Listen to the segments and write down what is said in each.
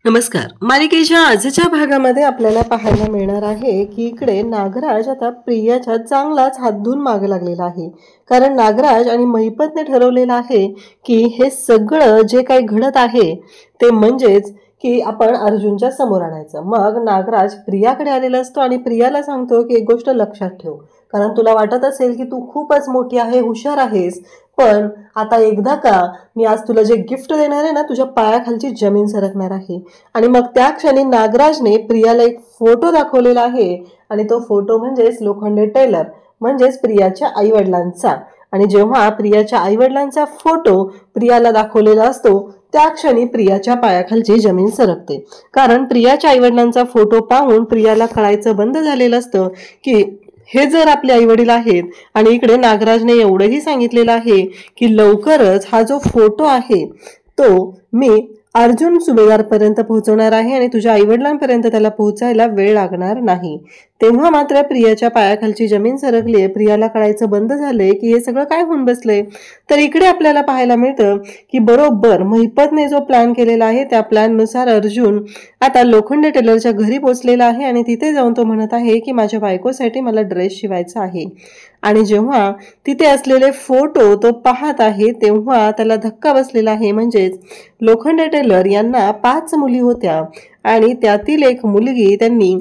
नमस्कार. मालिकेच्या आजच्या भागामध्ये आपल्याला पाहायला मिळणार आहे की इकडे नागराज आता प्रियाच्या चांगलाच हात धुवून मागे लागलेला आहे. कारण नागराज आणि महिपतने ठरवलेलं आहे की हे सगळं जे काही घडत आहे ते म्हणजेच की आपण अर्जुनच्या समोर आणायचं. मग नागराज प्रियाकडे आलेला असतो आणि प्रियाला सांगतो की एक गोष्ट लक्षात ठेव, कारण तुला वाटत असेल की तू खूपच मोठी आहे, हुशार आहेस, पण आता एकदा का मी आज तुला जे गिफ्ट देणार आहे ना, तुझ्या पायाखालची जमीन सरकणार आहे. आणि मग त्या क्षणी नागराजने प्रियाला एक फोटो दाखवलेला आहे आणि तो फोटो म्हणजेच लोखंडे टेलर म्हणजेच प्रियाच्या आईवडिलांचा. आणि जेव्हा प्रियाच्या आईवडिलांचा फोटो प्रियाला दाखवलेला असतो त्या क्षणी प्रियाच्या पायाखालची जमीन सरकते. कारण प्रियाच्या आईवडिलांचा फोटो पाहून प्रियाला कळायचं बंद झालेलं असतं की हे जर आपले आईवडील आहेत. आणि इकडे नागराजने एवढंही सांगितलेलं आहे की लवकरच हा जो फोटो आहे तो मी अर्जुन सुभेदारपर्यंत पोहोचवणार आहे आणि तुझ्या आईवडिलांपर्यंत त्याला पोहोचायला वेळ लागणार नाही. तेव्हा मात्र प्रियाच्या पायाखालची जमीन सरकली. प्रियाला कळायचं बंद झालंय की हे सगळं काय होऊन बसलंय. तर इकडे आपल्याला पाहायला मिळतं की बरोबर महिपतने जो प्लॅन केलेला आहे त्या प्लॅननुसार अर्जुन आता लोखंडे टेलरच्या घरी पोहोचलेला आहे आणि तिथे जाऊन तो म्हणत आहे की माझ्या बायकोसाठी मला ड्रेस शिवायचा आहे. आणि जेव्हा तिथे असलेले फोटो तो पाहत आहे तेव्हा त्याला धक्का बसलेला आहे. म्हणजेच लोखंडे टेलर यांना 5 मुली होत्या आणि त्यातील एक मुलगी त्यांनी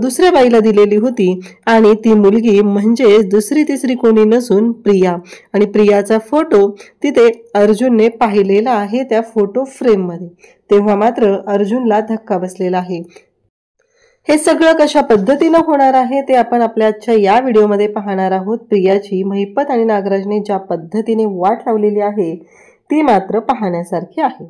दुसऱ्या बाईला दिलेली होती आणि ती मुलगी म्हणजे दुसरी तिसरी कोणी नसून प्रिया. आणि प्रियाचा फोटो तिथे अर्जुनने पाहिलेला आहे त्या फोटो फ्रेममध्ये. तेव्हा मात्र अर्जुनला धक्का बसलेला आहे. हे सगळं कशा पद्धतीनं होणार आहे ते आपण आपल्या आजच्या या व्हिडिओमध्ये पाहणार आहोत. प्रियाची महिपत आणि नागराजने ज्या पद्धतीने वाट लावलेली आहे ती मात्र पाहण्यासारखी आहे.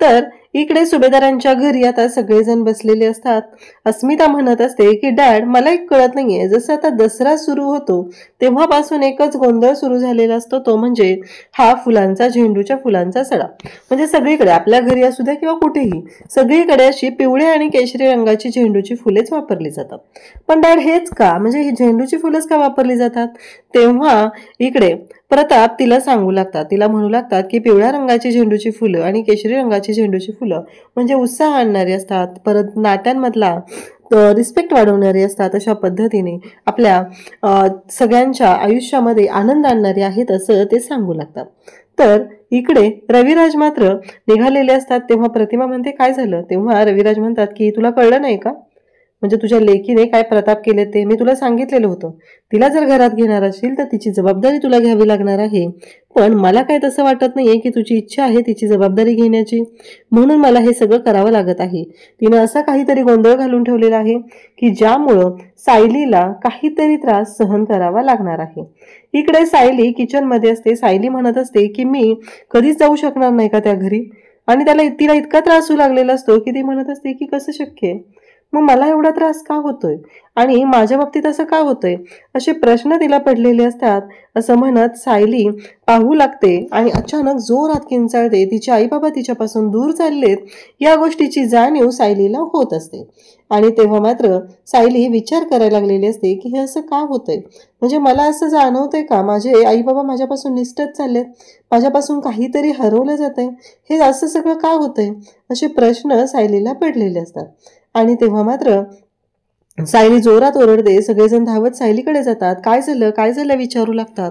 तर इकडे सुभेदारांच्या घरी आता सगळेजण बसलेले असतात. अस्मिता म्हणत असते की डॅड, मला एक कळत नाहीये, जसं आता दसरा सुरू होतो तेव्हापासून एकच गोंधळ सुरू झालेला असतो, तो म्हणजे हा फुलांचा, झेंडूच्या फुलांचा सडा. म्हणजे सगळीकडे आपल्या घरी असू द्या किंवा कुठेही सगळीकडे अशी पिवळ्या आणि केशरी रंगाची झेंडूची फुलेच वापरली जातात. पण डॅड हेच का, म्हणजे ही झेंडूची फुलंच का वापरली जातात. तेव्हा इकडे प्रताप तिला सांगू लागतात, तिला म्हणू लागतात की पिवळ्या रंगाची झेंडूची फुलं आणि केशरी रंगाची झेंडूची फुलं म्हणजे उत्साह आणणारी असतात, परत नात्यांमधला रिस्पेक्ट वाढवणारी असतात, अशा पद्धतीने आपल्या सगळ्यांच्या आयुष्यामध्ये आनंद आणणारी आहेत असं ते सांगू लागतात. तर इकडे रविराज मात्र निघालेले असतात. तेव्हा प्रतिमा म्हणते काय झालं. तेव्हा रविराज म्हणतात की तुला कळलं नाही का, म्हणजे तुझ्या लेकीने काय प्रताप केले ते मी तुला सांगितलेलं होतं. तिला जर घरात घेणार असेल तर तिची जबाबदारी तुला घ्यावी लागणार आहे. पण मला काय तसं वाटत नाहीये की तुझी इच्छा आहे तिची जबाबदारी घेण्याची, म्हणून मला हे सगळं करावं लागत आहे. तिनं असा काहीतरी गोंधळ घालून ठेवलेला आहे की ज्यामुळं सायलीला काहीतरी त्रास सहन करावा लागणार आहे. इकडे सायली किचनमध्ये असते. सायली म्हणत असते की मी कधीच जाऊ शकणार नाही का त्या घरी, आणि तिला इतका त्रास होऊ लागलेला असतो की ती म्हणत असते की कसं शक्य आहे, मग मला एवढा त्रास का होतोय आणि माझ्या बाबतीत असं का होतंय, असे प्रश्न तिला पडलेले असतात. असं म्हणत सायली पाहू लागते आणि अचानक जोरात किंचाळते. तिचे आई बाबा तिच्यापासून दूर चाललेत या गोष्टीची जाणीव सायलीला होत असते. आणि तेव्हा मात्र सायली विचार करायला लागलेली असते की हे असं का होतंय, म्हणजे मला असं जाणवतंय का माझे आई बाबा माझ्यापासून निसटत चाललेत, माझ्यापासून काहीतरी हरवलं जातंय, हे असं सगळं का होतंय, असे प्रश्न सायलीला पडलेले असतात. आणि तेव्हा मात्र सायली जोरात ओरडते. सगळेजण धावत सायलीकडे जातात. काय झालं काय झालं विचारू लागतात.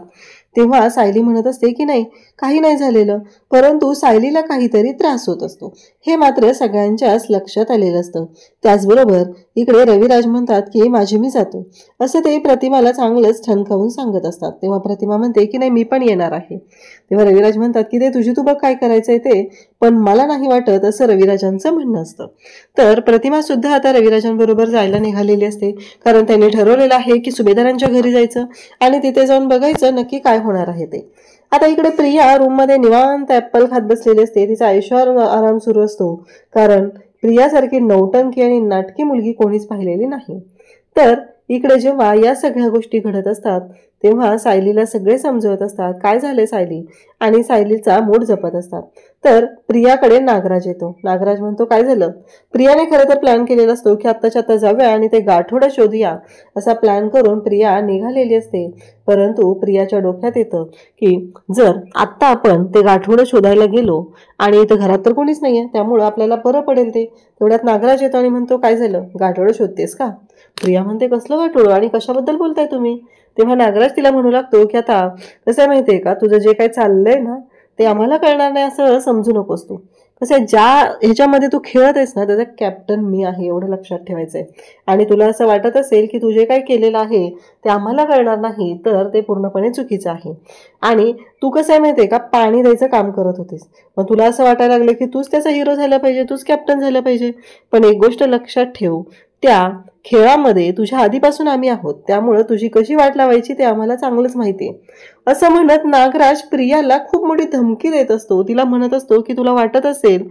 तेव्हा सायली म्हणत असते की नाही, काही नाही झालेलं, परंतु सायलीला काहीतरी त्रास होत असतो, हे मात्र सगळ्यांच्याच लक्षात आलेलं असतं. त्याचबरोबर इकडे रविराज म्हणतात की माझी मी जातो, असं ते प्रतिमाला चांगलंच ठणकावून सांगत असतात. तेव्हा प्रतिमा म्हणते की नाही मी पण येणार आहे. तेव्हा रविराज म्हणतात की ते तुझी तू बघ काय करायचंय ते, पण मला नाही वाटत, असं रविराजांचं म्हणणं असतं. तर प्रतिमा सुद्धा आता रविराजांबरोबर जायला निघालेली असते, कारण त्यांनी ठरवलेलं आहे की सुभेदारांच्या घरी जायचं आणि तिथे जाऊन बघायचं नक्की काय होणार आहे ते. आता इकडे प्रिया रूममध्ये निवांत ऍपल खात बसलेली असते. तिचा ऐशोआराम आराम सुरू असतो, कारण प्रियासारखी नौटंकी आणि नाटकी मुलगी कोणीच पाहिलेली नाही. तर इकडे जेव्हा या सगळ्या गोष्टी घडत असतात तेव्हा सायलीला सगळे समजवत असतात काय झाले सायली, आणि सायलीचा मूड जपत असतात. तर प्रियाकडे नागराज येतो. नागराज म्हणतो काय झालं. प्रियाने खरं तर प्लॅन केलेला असतो की आत्ताच्या आत्ता जाऊया आणि ते गाठोडं शोधूया असा प्लॅन करून प्रिया निघालेली असते. परंतु प्रियाच्या डोक्यात येतं की जर आत्ता आपण ते गाठोडं शोधायला गेलो आणि इथं घरात तर कोणीच नाहीये, त्यामुळं आपल्याला बरं पडेल. ते तेवढ्यात नागराज येतो आणि म्हणतो काय झालं, गाठोडं शोधतेस का. प्रिया म्हणते कसलं गाठोडं आणि कशाबद्दल बोलताय तुम्ही. तेव्हा नागराज तिला म्हणू लागतो की आता कसं आहे माहितीये का, तुझं जे काही चाललंय ना ते आम्हाला कळणार नाही असं समजू नकोस तू. कसं आहे, ज्या ह्याच्यामध्ये तू खेळत आहेस ना त्याचा कॅप्टन मी आहे एवढं लक्षात ठेवायचंय. आणि तुला असं वाटत असेल की तू जे काही केलेलं आहे ते आम्हाला कळणार नाही तर ते पूर्णपणे चुकीचं आहे. आणि तू कसं आहे माहितीये का, पाणी द्यायचं काम करत होतीस, मग तुला असं वाटायला लागलं की तूच त्याचा हिरो झाला पाहिजे, तूच कॅप्टन झालं पाहिजे. पण एक गोष्ट लक्षात ठेव, त्या खेळामध्ये तुझ्या आधीपासून आम्ही आहोत, त्यामुळं तुझी कशी वाट लावायची ते आम्हाला चांगलंच माहिती आहे. असं म्हणत नागराज प्रियाला खूप मोठी धमकी देत असतो. तिला म्हणत असतो की तुला वाटत असेल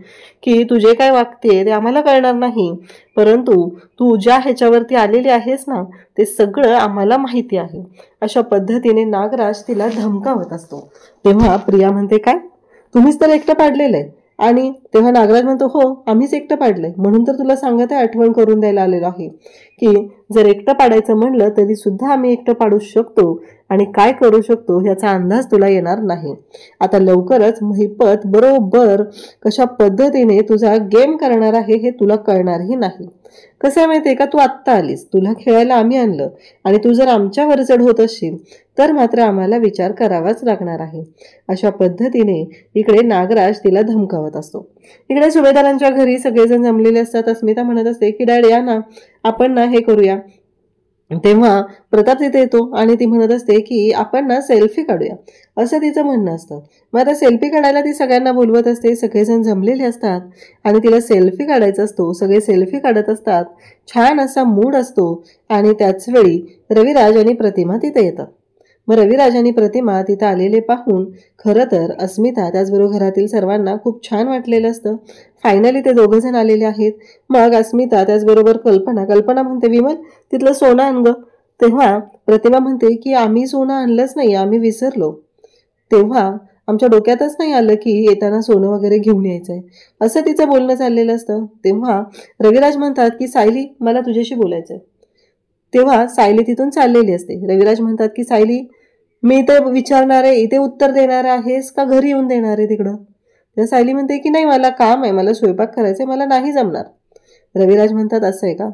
की तू जे काय वागते ते आम्हाला कळणार नाही, परंतु तू ज्या ह्याच्यावरती आलेली आहेस ना ते सगळं आम्हाला माहिती आहे. अशा पद्धतीने नागराज तिला धमकावत असतो. तेव्हा प्रिया म्हणते काय, तुम्हीच तर एकटं पाडलेलं आहे. आणि तेव्हा नागराज म्हणतो हो आम्हीच एकटं पाडलंय, म्हणून तर तुला सांगत आहे, आठवण करून द्यायला आलेलो आहे की जर एकटं पाडायचं म्हणलं तरी सुद्धा आम्ही एकटं पाडू शकतो आणि काय करू शकतो ह्याचा अंदाज तुला येणार नाही. आता लवकरच महिपत बरोबर कशा पद्धतीने तुझा गेम करणार आहे हे तुला कळणारही नाही. कसं आहे माहितीये का, तू आत्ता आलीस, तुला खेळायला आम्ही आणलं आणि तू जर आमच्यावर चढ होत असशील तर मात्र आम्हाला विचार करावाच लागणार आहे. अशा पद्धतीने इकडे नागराज तिला धमकावत असतो. इकडे सुभेदारांच्या घरी सगळेजण जमलेले असतात. अस्मिता म्हणत असते की डॅड या ना, आपण ना हे करूया. तेव्हा प्रताप तिथे येतो आणि ती म्हणत असते की आपण ना सेल्फी काढूया असं तिचं म्हणणं असतं. मग आता सेल्फी काढायला ती सगळ्यांना बोलवत असते. सगळेजण जमलेले असतात आणि तिला सेल्फी काढायचा असतो. सगळे सेल्फी काढत असतात. छान असा मूड असतो आणि त्याच वेळी रविराज आणि प्रतिमा तिथे येतात. मग रविराज आणि प्रतिमा तिथं आलेले पाहून खरं तर अस्मिता त्याचबरोबर घरातील सर्वांना खूप छान वाटलेलं असतं. फायनली ते दोघं जण आलेले आहेत. मग अस्मिता त्याचबरोबर कल्पना म्हणते विमल तिथलं सोनं आण ग. तेव्हा प्रतिमा म्हणते की आम्ही सोनं आणलंच नाही, आम्ही विसरलो. तेव्हा आमच्या डोक्यातच नाही आलं की येताना सोनं वगैरे घेऊन यायचंय, असं तिचं बोलणं चाललेलं असतं. तेव्हा रविराज म्हणतात की सायली मला तुझ्याशी बोलायचंय. तेव्हा सायली तिथून चाललेली असते. रविराज म्हणतात की सायली मी इथे विचारणार आहे, इथे उत्तर देणार आहेस का घरी येऊन देणार आहे तिकडं. तेव्हा सायली म्हणते की नाही मला काम आहे, मला स्वयंपाक करायचा आहे, मला नाही जमणार. रविराज म्हणतात असं आहे का,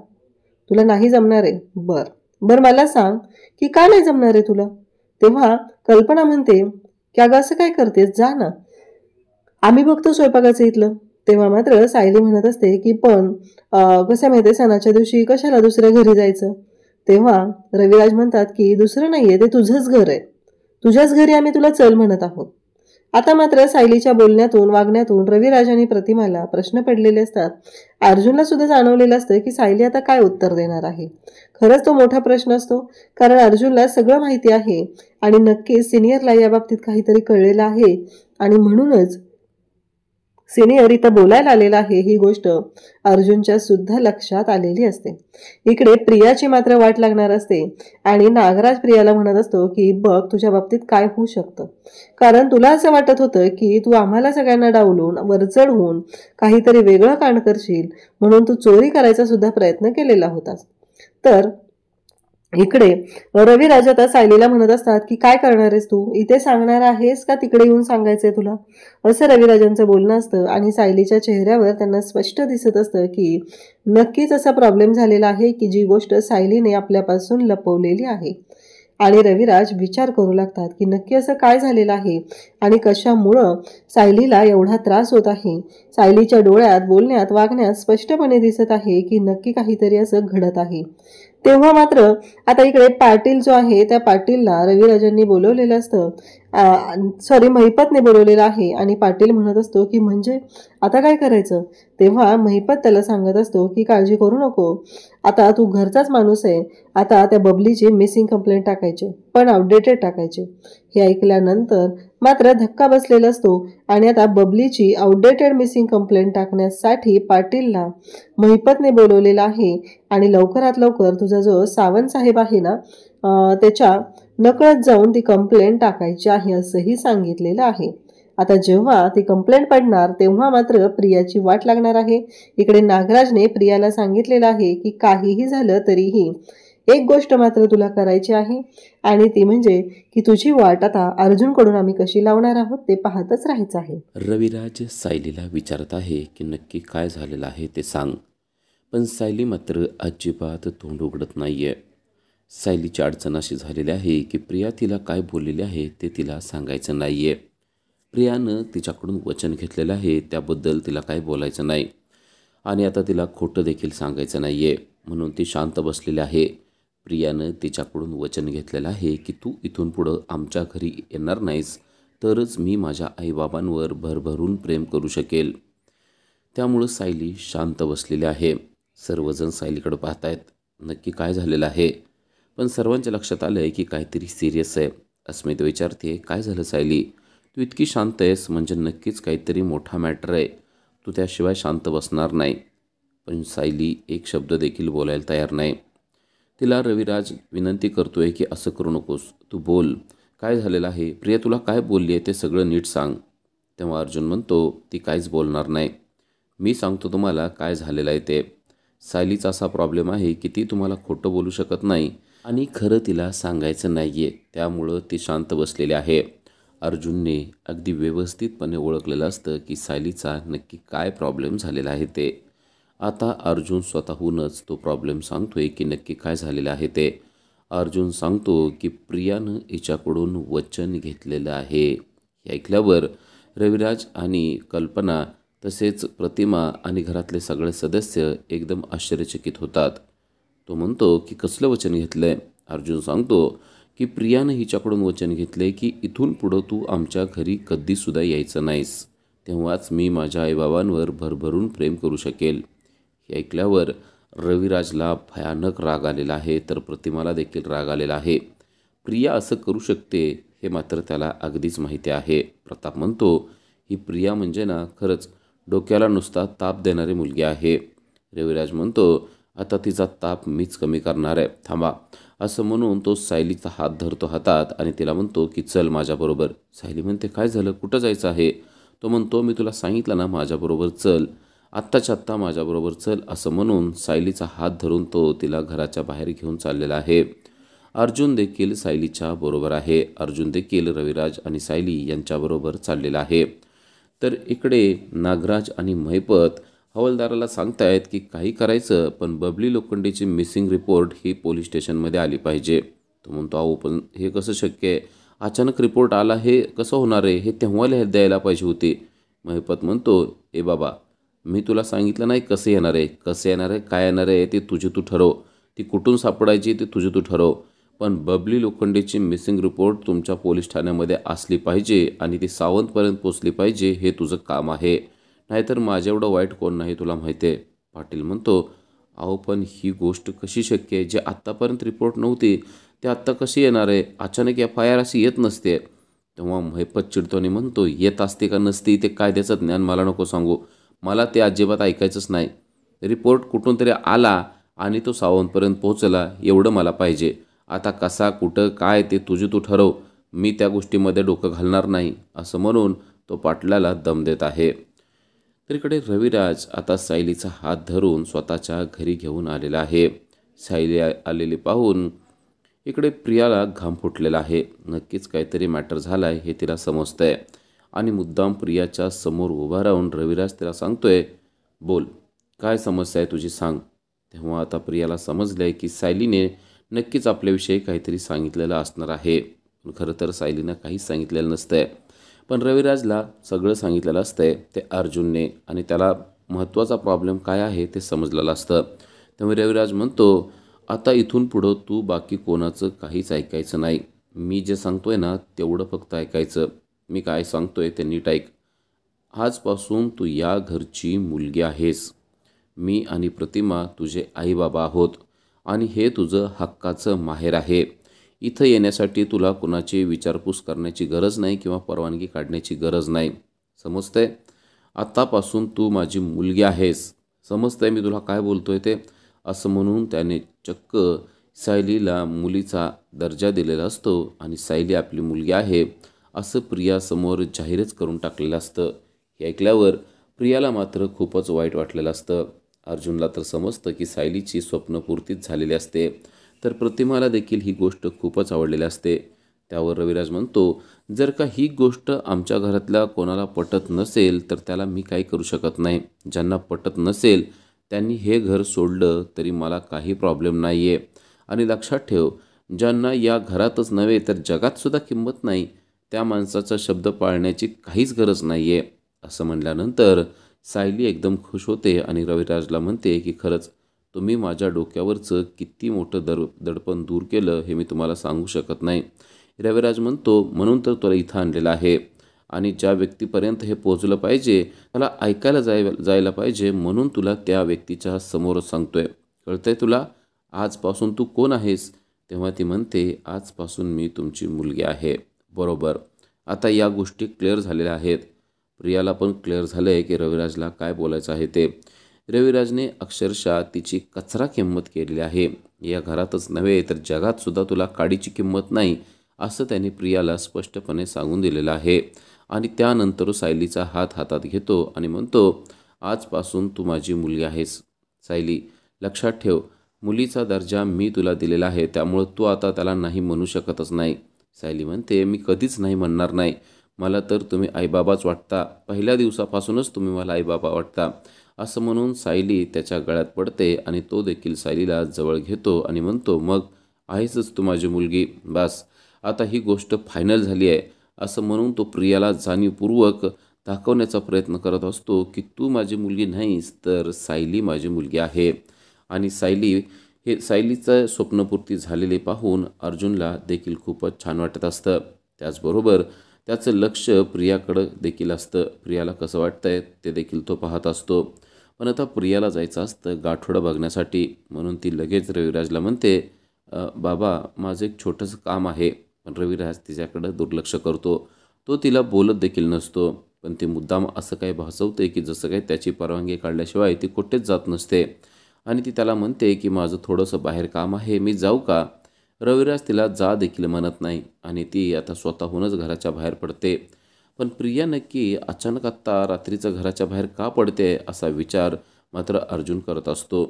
तुला नाही जमणार आहे, बर मला सांग की का नाही जमणार आहे तुला. तेव्हा कल्पना म्हणते की अगं असं काय करतेस, जा ना, आम्ही बघतो स्वयंपाकाचं इथलं. तेव्हा मात्र सायली म्हणत असते की पण कसं माहितीये सणाच्या दिवशी कशाला दुसऱ्या घरी जायचं. तेव्हा रविराज म्हणतात की दुसरं नाहीये, ते तुझंच घर आहे, तुझ्याच घरी आम्ही तुला चल म्हणत आहोत. आता मात्र सायलीच्या बोलण्यातून वागण्यातून रविराज आणि प्रतिमाला प्रश्न पडलेले असतात. अर्जुनला सुद्धा जाणवलेलं असतं की सायली आता काय उत्तर देणार आहे. खरंच तो मोठा प्रश्न असतो, कारण अर्जुनला सगळं माहिती आहे आणि नक्कीच सिनियरला या बाबतीत काहीतरी कळलेलं आहे आणि म्हणूनच सिनियर इथं बोलायला आलेला आहे ही गोष्ट अर्जुनच्या सुद्धा लक्षात आलेली असते. इकडे प्रियाची मात्र वाट लागणार असते आणि नागराज प्रियाला म्हणत असतो की बघ तुझ्या बाबतीत काय होऊ शकतं, कारण तुला असं वाटत होतं की तू आम्हाला सगळ्यांना डावलून वरचढ होऊन काहीतरी वेगळं कांड करशील म्हणून तू चोरी करायचा सुद्धा प्रयत्न केलेला होतास. तर इकडे रविराज आता सायलीला म्हणत असतात की काय करणार आहेस तू, इथे सांगणार आहेस का तिकडे येऊन सांगायचंय तुला, असं रविराजांचं बोलणं असतं. आणि सायलीच्या चेहऱ्यावर त्यांना स्पष्ट दिसत असतं की नक्कीच असा प्रॉब्लेम झालेला आहे की जी गोष्ट सायलीने आपल्यापासून लपवलेली आहे. आणि रविराज विचार करू लागतात की नक्की असं काय झालेलं आहे आणि कशामुळं सायलीला एवढा त्रास होत आहे. सायलीच्या डोळ्यात, बोलण्यात, वागण्यात स्पष्टपणे दिसत आहे की नक्की काहीतरी असं घडत आहे. तेव्हा मात्र आता इकडे पाटील जो आहे त्या पाटीलला रविराजांनी बोलवलेलं असतं महिपतने बोलवलेला आहे आणि पाटील म्हणत असतो की म्हणजे आता काय करायचं. तेव्हा महिपत त्याला सांगत असतो की काळजी करू नको, आता तू घरचाच माणूस आहे, आता त्या बबलीची मिसिंग कंप्लेंट टाकायची, पण आउटडेटेड टाकायची. हे ऐकल्यानंतर मात्र धक्का बसलेला असतो आणि आता बबलीची आउटडेटेड मिसिंग कंप्लेंट टाकण्यासाठी पाटीलला महिपतने बोलवलेला आहे आणि लवकरात लवकर तुझा जो सावंत साहेब आहे ना त्याच्या नकळत जाऊन ती कंप्लेंट टाकायची आहे असंही सांगितलेलं आहे. आता जेव्हा ती कंप्लेंट पडणार तेव्हा मात्र प्रियाची वाट लागणार आहे. इकडे नागराजने प्रियाला सांगितलेलं आहे की काहीही झालं तरीही एक गोष्ट मात्र तुला करायची आहे आणि ती म्हणजे की तुझी वाट आता अर्जुनकडून आम्ही कशी लावणार आहोत ते पाहतच राहायचं आहे. रविराज सायलीला विचारत आहे की नक्की काय झालेलं आहे ते सांग, पण सायली मात्र अजिबात तोंड उघडत नाहीये. सायलीची अडचण अशी झालेली आहे की प्रिया तिला काय बोललेली आहे ते तिला सांगायचं नाहीये. प्रियानं तिच्याकडून वचन घेतलेलं आहे, त्याबद्दल तिला काही बोलायचं नाही आणि आता तिला खोटं देखील सांगायचं नाहीये, म्हणून ती शांत बसलेली आहे. प्रियानं तिच्याकडून वचन घेतलेलं आहे की तू इथून पुढं आमच्या घरी येणार नाहीस तरच मी माझ्या आईबाबांवर भरभरून प्रेम करू शकेल. त्यामुळं सायली शांत बसलेली आहे. सर्वजण सायलीकडे पाहत आहेत, नक्की काय झालेलं आहे. पण सर्वांच्या लक्षात आलं आहे की काहीतरी सिरियस आहे. अस्मिता विचारते, काय झालं सायली, तू इतकी शांत आहेस म्हणजे नक्कीच काहीतरी मोठा मॅटर आहे, तू त्याशिवाय शांत बसणार नाही. पण सायली एक शब्द देखील बोलायला तयार नाही. तिला रविराज विनंती करतोय की असं करू नकोस, तू बोल, काय झालेलं आहे, प्रिया तुला काय बोलली आहे ते सगळं नीट सांग. तेव्हा अर्जुन म्हणतो, ती काहीच बोलणार नाही, मी सांगतो तुम्हाला काय झालेलं आहे ते. सायलीचा असा प्रॉब्लेम आहे की ती तुम्हाला खोटं बोलू शकत नाही आणि खरं तिला सांगायचं नाही आहे, त्यामुळं ती शांत बसलेली आहे. अर्जुनने अगदी व्यवस्थितपणे ओळखलेलं असतं की सायलीचा नक्की काय प्रॉब्लेम झालेला आहे ते. आता अर्जुन स्वतःहूनच तो प्रॉब्लेम सांगतोय की नक्की काय झालेलं आहे ते. अर्जुन सांगतो की प्रियानं हिच्याकडून वचन घेतलेलं आहे. हे ऐकल्यावर रविराज आणि कल्पना तसेच प्रतिमा आणि घरातले सगळे सदस्य एकदम आश्चर्यचकित होतात. तो म्हणतो की कसलं वचन घेतलं आहे. अर्जुन सांगतो की प्रियानं हिच्याकडून वचन घेतले की इथून पुढं तू आमच्या घरी कधीसुद्धा यायचं नाहीस, तेव्हाच मी माझ्या आईबाबांवर भरभरून प्रेम करू शकेल. हे ऐकल्यावर रविराजला भयानक राग आलेला आहे, तर प्रतिमाला देखील राग आलेला आहे. प्रिया असं करू शकते हे मात्र त्याला अगदीच माहिती आहे. प्रताप म्हणतो, ही प्रिया म्हणजे ना खरंच डोक्याला नुसता ताप देणारी मुलगी आहे. रविराज म्हणतो, आता तिचा ताप मीच कमी करणार आहे, थांबा. असं म्हणून तो सायलीचा हात धरतो हातात आणि तिला म्हणतो की चल माझ्याबरोबर. सायली म्हणते, काय झालं, कुठं जायचं आहे. तो म्हणतो, मी तुला सांगितलं ना माझ्याबरोबर चल, आत्ताच्या आत्ता माझ्याबरोबर चल. असं म्हणून सायलीचा हात धरून तो तिला घराच्या बाहेर घेऊन चाललेला आहे. अर्जुन देखील सायलीच्या बरोबर आहे. अर्जुन देखील रविराज आणि सायली यांच्याबरोबर चाललेला आहे. तर इकडे नागराज आणि महिपत हवालदाराला सांगतायत की काही करायचं पण बबली लोखंडेची मिसिंग रिपोर्ट ही पोलीस स्टेशनमध्ये आली पाहिजे. तो म्हणतो, अहो पण हे कसं शक्य आहे, अचानक रिपोर्ट आला, हे कसं होणार आहे, हे तेव्हा द्यायला पाहिजे होते. महिपत म्हणतो, ए बाबा, मी तुला सांगितलं नाही कसं येणार आहे, काय येणार आहे ते तुझे तू ठरव, ती कुठून सापडायची ते तुझे तू ठरव, पण बबली लोखंडेची मिसिंग रिपोर्ट तुमच्या पोलीस ठाण्यामध्ये असली पाहिजे आणि ती सावंतपर्यंत पोचली पाहिजे, हे तुझं काम आहे, नाहीतर माझ्या एवढं वाईट कोण नाही तुला माहिती आहे. पाटील म्हणतो, अहो पण ही गोष्ट कशी शक्य आहे, जे आत्तापर्यंत रिपोर्ट नव्हती ते आत्ता कशी येणार आहे, अचानक FIR अशी येत नसते. तेव्हा महिपत चिडतोने म्हणतो, येत असते का नसती ते कायद्याचं ज्ञान मला नको सांगू, मला ते अजिबात ऐकायचंच नाही. रिपोर्ट कुठून तरी आला आणि तो सावंतपर्यंत पोहोचला एवढं मला पाहिजे. आता कसा कुठं काय ते तुझे तू ठरव, मी त्या गोष्टीमध्ये डोकं घालणार नाही. असं म्हणून तो पाटलाला दम देत आहे. तर इकडे रविराज आता सायलीचा हात धरून स्वतःच्या घरी घेऊन आलेला आहे. सायली आलेली पाहून इकडे प्रियाला घाम फुटलेला आहे. नक्कीच काहीतरी मॅटर झाला आहे हे तिला समजतं आहे आणि मुद्दाम प्रियाच्या समोर उभा राहून रविराज तिला सांगतोय, बोल काय समस्या आहे तुझी, सांग. तेव्हा आता प्रियाला समजलं आहे की सायलीने नक्कीच आपल्याविषयी काहीतरी सांगितलेलं असणार आहे. खरं तर सायलीनं काहीच सांगितलेलं नसतं आहे, पण रविराजला सगळं सांगितलेलं असतं आहे ते अर्जुनने आणि त्याला महत्त्वाचा प्रॉब्लेम काय आहे ते समजलेलं असतं. त्यामुळे रविराज म्हणतो, आता इथून पुढं तू बाकी कोणाचं काहीच ऐकायचं नाही, मी जे सांगतोय ना तेवढं फक्त ऐकायचं. मी काय सांगतोय ते नीट ऐक. आजपासून तू या घरची मुलगी आहेस. मी आणि प्रतिमा तुझे आईबाबा आहोत आणि हे तुझं हक्काचं माहेर आहे. इथं येण्यासाठी तुला कुणाची विचारपूस करण्याची गरज नाही किंवा परवानगी काढण्याची गरज नाही. समजतंय? आत्तापासून तू माझी मुलगी आहेस. समजतंय मी तुला काय बोलतोय ते? असं म्हणून त्याने चक्क सायलीला मुलीचा दर्जा दिलेला असतो आणि सायली आपली मुलगी आहे असं प्रियासमोर जाहीरच करून टाकलेलं असतं. हे ऐकल्यावर प्रियाला मात्र खूपच वाईट वाटलेलं असतं. अर्जुनला तर समजतं की सायलीची स्वप्नपूर्तीच झालेली असते, तर प्रतिमाला देखील ही गोष्ट खूपच आवडलेली असते. त्यावर रविराज म्हणतो, जर का ही गोष्ट आमच्या घरातल्या कोणाला पटत नसेल तर त्याला मी काही करू शकत नाही. ज्यांना पटत नसेल त्यांनी हे घर सोडलं तरी मला काही प्रॉब्लेम नाही आहे. आणि लक्षात ठेव, ज्यांना या घरातच नव्हे तर जगातसुद्धा किंमत नाही त्या माणसाचा शब्द पाळण्याची काहीच गरज नाही आहे. असं म्हणल्यानंतर सायली एकदम खुश होते आणि रविराजला म्हणते की खरंच तुम्ही माझ्या डोक्यावरचं किती मोठं दडपण दूर केलं हे मी तुम्हाला सांगू शकत नाही. रविराज म्हणतो, म्हणून तर तुला इथं आणलेलं आहे आणि ज्या व्यक्तीपर्यंत हे पोहोचलं पाहिजे त्याला ऐकायला जायला पाहिजे, म्हणून तुला त्या व्यक्तीच्या समोर सांगतोय. कळतंय तुला? आजपासून तू कोण आहेस? तेव्हा ती म्हणते, आजपासून मी तुमची मुलगी आहे. बरोबर. आता या गोष्टी क्लिअर झालेल्या आहेत. प्रियाला पण क्लिअर झालं आहे की रविराजला काय बोलायचं आहे ते. रविराजने अक्षरशः तिची कचरा किंमत केलेली आहे. या घरातच नव्हे तर जगातसुद्धा तुला काडीची किंमत नाही असं त्याने प्रियाला स्पष्टपणे सांगून दिलेलं आहे. आणि त्यानंतर सायलीचा हात हातात घेतो आणि म्हणतो, आजपासून तू माझी मुलगी आहेस. सायली, लक्षात ठेव, मुलीचा दर्जा मी तुला दिलेला आहे, त्यामुळं तू आता त्याला नाही म्हणू शकतच नाही. सायली म्हणते, मी कधीच नाही म्हणणार नाही. मला तर तुम्ही आईबाबाच वाटता. पहिल्या दिवसापासूनच तुम्ही मला आईबाबा वाटता. असं म्हणून सायली त्याच्या गळ्यात पडते आणि तो देखील सायलीला जवळ घेतो आणि म्हणतो, मग आहेसच तू माझी मुलगी. बस, आता ही गोष्ट फायनल झाली आहे. असं म्हणून तो प्रियाला जाणीवपूर्वक दाखवण्याचा प्रयत्न करत असतो की तू माझी मुलगी नाहीस तर सायली माझी मुलगी आहे. आणि सायलीचं स्वप्नपूर्ती झालेले पाहून अर्जुनला देखील खूपच छान वाटत असतं. त्याचबरोबर त्याचं लक्ष प्रियाकडं देखील असतं. प्रियाला कसं वाटतंय ते देखील तो पाहत असतो. पण आता प्रियाला जायचं असतं गाठोडं बघण्यासाठी, म्हणून ती लगेच रविराजला म्हणते, बाबा माझं एक छोटंसं काम आहे. पण रविराज तिच्याकडं दुर्लक्ष करतो. तो तिला बोलत देखील नसतो, पण ती मुद्दाम असं काही भासवते की जसं काही त्याची परवानगी काढल्याशिवाय ती कुठेच जात नसते. आणि ती त्याला म्हणते की माझं थोडंसं बाहेर काम आहे, मी जाऊ का? रविराज तिला जा देखील म्हणत नाही आणि ती आता स्वतःहूनच घराच्या बाहेर पडते. पण प्रिया नक्की अचानक आत्ता रात्रीचं घराच्या बाहेर का पडते असा विचार मात्र अर्जुन करत असतो.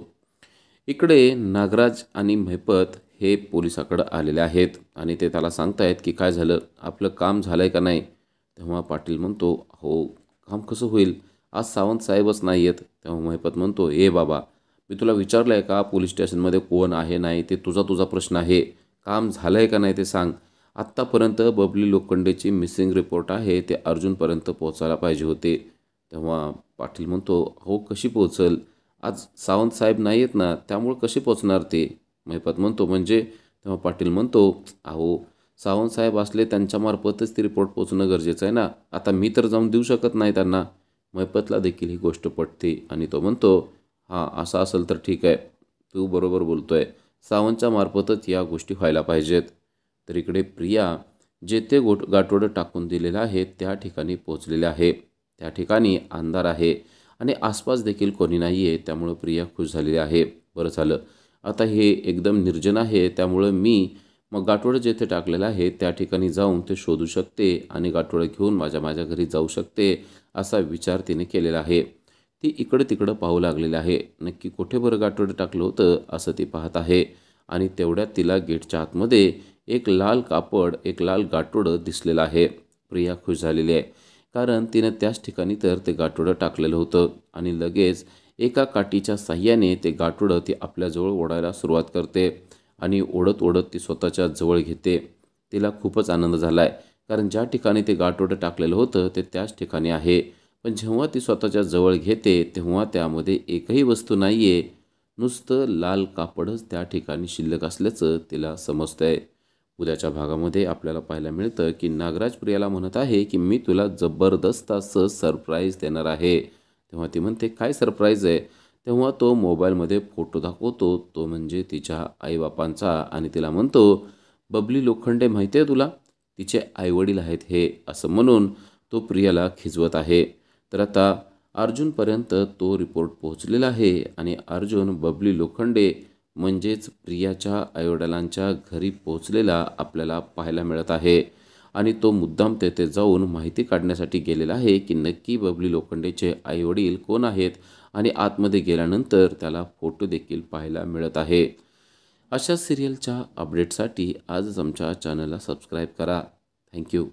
इकडे नागराज आणि महिपत हे पोलिसाकडं आलेले आहेत आणि ते त्याला सांगतायत की काय झालं, आपलं काम झालं आहे का नाही? तेव्हा पाटील म्हणतो, हो काम कसं होईल, आज सावंत साहेबच नाही आहेत. तेव्हा महिपत म्हणतो, ए बाबा, मी तुला विचारलं आहे का पोलीस स्टेशनमध्ये कोण आहे नाही ते तुझा प्रश्न आहे. काम झालं आहे का नाही ते सांग. आत्तापर्यंत बबली लोखंडेची मिसिंग रिपोर्ट आहे ते अर्जुनपर्यंत पोहोचायला पाहिजे होते. तेव्हा पाटील म्हणतो, हो कशी पोहोचल, आज सावंत साहेब नाही आहेत ना, त्यामुळे कसे पोचणार ते? महिपत म्हणतो, म्हणजे? तेव्हा पाटील म्हणतो, अहो सावंत साहेब असले त्यांच्यामार्फतच ती रिपोर्ट पोचणं गरजेचं आहे ना, आता मी तर जाऊन देऊ शकत नाही त्यांना. महिपतला देखील ही गोष्ट पटते आणि तो म्हणतो, हां असं असेल तर ठीक आहे, तू बरोबर बोलतोय, सावंतच्या मार्फतच या गोष्टी व्हायला पाहिजेत. तर इकडे प्रिया जे ते गाठोडं टाकून दिलेलं आहे त्या ठिकाणी पोचलेले आहे. त्या ठिकाणी अंधार आहे आणि आसपास देखील कोणी नाही आहे, त्यामुळं प्रिया खुश झालेली आहे. बरं झालं, आता हे एकदम निर्जन आहे, त्यामुळं मी मग गाठोडं जेथे टाकलेलं आहे त्या ठिकाणी जाऊन ते शोधू शकते आणि गाठोडं घेऊन माझ्या घरी जाऊ शकते असा विचार तिने केलेला आहे. ती इकडं तिकडं पाहू लागलेली आहे. नक्की कुठे बरं गाठोडं टाकलं होतं असं ती पाहत आहे आणि तेवढ्यात तिला गेटच्या आतमध्ये एक लाल कापड, एक लाल गाठोडं दिसलेलं आहे. प्रिया खुश झालेली आहे, कारण तिनं त्याच ठिकाणी तर ते गाठोडं टाकलेलं होतं आणि लगेच एका काठीच्या साह्याने ते गाठोडं ती आपल्याजवळ ओढायला सुरुवात करते आणि ओढत ओढत ती स्वतःच्या जवळ घेते. तिला खूपच आनंद झाला आहे, कारण ज्या ठिकाणी ते गाठोडं टाकलेलं होतं ते त्याच ठिकाणी आहे. पण जेव्हा ती स्वतःच्या जवळ घेते तेव्हा त्यामध्ये एकही वस्तू नाही आहे, नुसतं लाल कापडच त्या ठिकाणी शिल्लक असल्याचं तिला समजतं आहे. उद्याच्या भागामध्ये आपल्याला पाहायला मिळतं की नागराज प्रियाला म्हणत आहे की मी तुला जबरदस्त असं सरप्राईज देणार आहे. तेव्हा ती म्हणते काय सरप्राईज आहे. तेव्हा तो मोबाईलमध्ये फोटो दाखवतो, तो म्हणजे तिच्या आईबापांचा, आणि तिला म्हणतो बबली लोखंडे माहिती आहे तुला, तिचे आईवडील आहेत हे, असं म्हणून तो प्रियाला खिजवत आहे. तर आता अर्जुनपर्यंत तो रिपोर्ट पोहोचलेला आहे आणि अर्जुन बबली लोखंडे म्हणजेच प्रियाच्या आईवडिलांच्या घरी पोहोचलेला आपल्याला पाहायला मिळत आहे. आणि तो मुद्दाम तेथे जाऊन माहिती काढण्यासाठी गेलेला आहे की नक्की बबली लोखंडेचे आईवडील कोण आहेत, आणि आतमध्ये गेल्यानंतर त्याला फोटो देखील पाहायला मिळत आहे. अशा सिरियलच्या अपडेटसाठी आजच आमच्या चॅनलला सबस्क्राईब करा. थँक्यू.